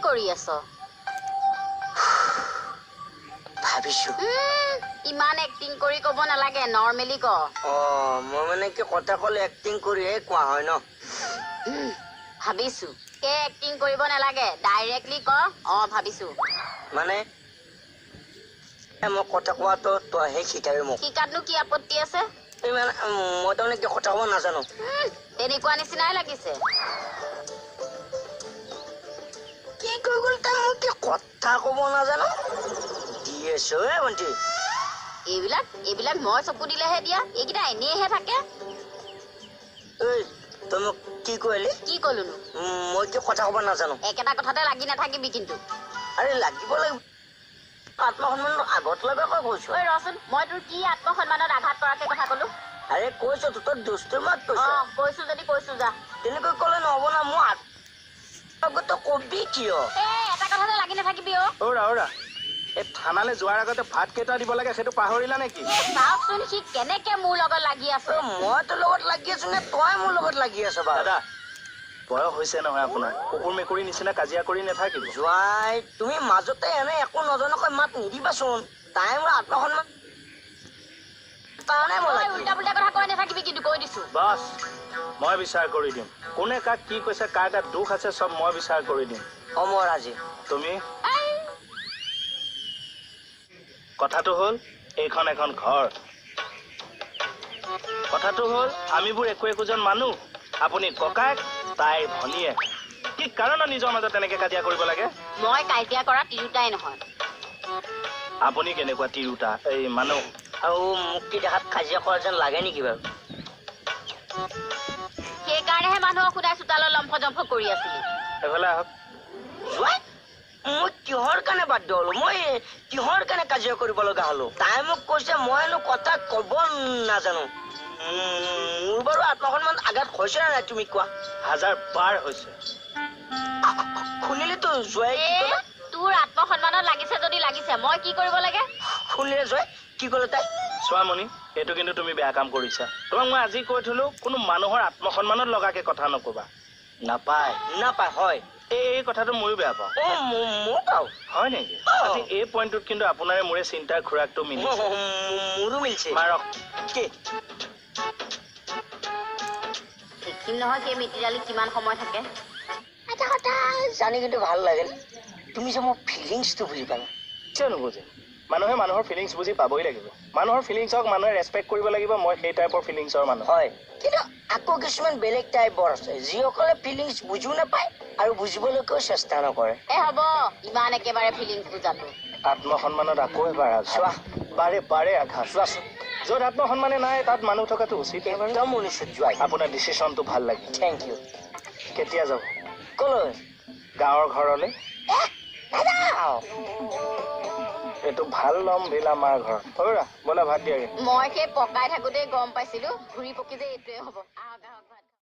কৰি আছ? ভাবিছো ইমান এক্টিং কৰি ক'ব নালাগে, নৰ্মেলি ক। মই মানে কি কথা ক'লে এক্টিং কৰিহে কোৱা হয় ন। ভাবিছো এক্টিং কৰিব নালাগে, ডাইৰেক্টলি ক। ভাবিছো মানে মই কথা কোৱাটো তইহে শিকাবি মোক। শিকাতনো কি আপত্তি আছে? মই তাৰমানে কি কথা ক'ব নাজানো। তেনেকুৱা নিচিনাই লাগিছে। কি কৈ গ'ল তাই? মোক কি কথা ক'ব নাজানো দি আছো ভণ্টি। এইবিলাক মই চকু দিলেহে দিয়া, এইকেইটা এনেইহে থাকে। তই মোক কি কৰিলি? কি কলোনো? মই কি কথা ক'ব নাজানো। একেটা কথাতে লাগি নাথাকিবি কিন্তু। আৰে লাগিব লাগিব, আত্মসন্মানৰ আগত লগাকৈ কৈছো। ৰচোন, মই তোৰ কি আত্মসন্মানত আঘাত কৰাকে কথা কলো? আৰে কৈছো তোৰ দুষ্টৰ মাত কৈছো। কৈছো যদি কৈছো যা। তেনেকৈ ক'লে নহ'ব না। মই আগত কবি কিয়? এটা কথাতে লাগি নাথাকিবি। এই থানালৈ যোৱাৰ আগতে ভাত কেইটা দিব লাগে সেইটো পাহৰিলা নেকি? চাওকচোন সি কেনেকে মোৰ লগত লাগি আছে। মই তোৰ লগত লাগি আছো নে তই মোৰ লগত লাগি আছ? দাদা, বয়স হৈছে নহয় আপোনাৰ, কুকুৰ মেকুৰী নিচিনা কাজিয়া কৰি নাথাকিব। জোৱাই, তুমি মাজতে এনে একো নজনাকৈ মাত নিদিবাচোন। তাই মোৰ আত্মসন্মান উল্টা পুল্টা কথা কৈ নাথাকিবি কিন্তু, কৈ দিছো। বাছ, মই বিচাৰ কৰি দিম। কোনে কাক কি কৈছে, কাৰ তাত দুখ আছে, চব মই বিচাৰ কৰি দিম। অমৰাজী তুমি কথাটো হ'ল এইখন এখন ঘৰ। কথাটো হ'ল আমিবোৰ একোজন মানুহ। আপুনি ককায়েক, তাইৰ ভনীয়ে। কি কাৰণত নিজৰ মাজত তেনেকে কাজিয়া কৰিব লাগে? মই কাজিয়া কৰা তিৰোতাই নহয়। আপুনি কেনেকুৱা তিৰোতা? এই মানুহ আৰু মোক কি দেখাত কাজিয়া কৰা যেন লাগে নেকি বাৰু? সেইকাৰণেহে মানুহক সোধাই চোতালত লম্ফ জম্ফ কৰি আছিলি। এইফালে আহক। জোৱাই, মই কিহৰ কাৰণে বাধ্য হলো? মই কিহৰ কাৰণে কাজিয়া কৰিব লগা হলো? তাই মোক কৈছে মইনো কথা কব নাজানো। মোৰ বাৰু আত্মসন্মান আঘাত হৈছে নে নাই তুমি কোৱা? 1000 বাৰ হৈছে। শুনিলি তো জোৱাই? তোৰ আত্মসন্মানত লাগিছে যদি লাগিছে, মই কি কৰিব লাগে? শুনিলে জোৱাই কি ক'লে তাই? চোৱামণি, এইটো কিন্তু তুমি বেয়া কাম কৰিছা। তোমাক মই আজি কৈ থলো, কোনো মানুহৰ আত্মসন্মানত লগাকে কথা নকবা। নাপায় হয়। এই কথাটো ময়ো বেয়া পাওঁ। মোৰ পাও। হয় নেকি? আজি এই পইণ্টটোত কিন্তু আপোনাৰে মোৰে চিন্তাৰ খুৰাকটো মিলিছে। মোৰো মিলিছে। মাৰক। কি দেখিম নহয় সেই মিতিৰালি কিমান সময় থাকে। এটা কথা জানি কিন্তু ভাল লাগিল, তুমি যে মোৰ ফিলিংছটো বুজি পালা। কিয় নুবুজিম? মানুহে মানুহৰ ফিলিংছ বুজি পাবই লাগিব। মানুহৰ ফিলিংছক মানুহে ৰেচপেক্ট কৰিব লাগিব। মই সেই টাইপৰ ফিলিংছৰ মানুহ। হয়, কিন্তু আকৌ কিছুমান বেলেগ টাইপৰ আছে যিসকলে ফিলিংছ বুজিও নাপায় আৰু বুজিবলৈকেও চেষ্টা নকৰে। হ'ব, ইমান একেবাৰে ফিলিংছ বুজাটো। আত্মসন্মানত আকৌ এবাৰ আঘাত। চোৱা, বাৰে বাৰে আঘাত। চোৱাচোন, য'ত আত্মসন্মানে নাই তাত মানুহ থকাটো উচিত। একদম উনিছত জোৱাই। আপোনাৰ ডিচিশ্যনটো ভাল লাগিল। Thank you. কেতিয়া যাব? কলৈ? গাঁৱৰ ঘৰলৈ। এইটো ভাল লম বিল আমাৰ ঘৰ। ব'লা ভাত দিয়াগে। মই সেই পকাই থাকোতেই গম পাইছিলো ঘূৰি পকি যে এইটোৱে হ'ব।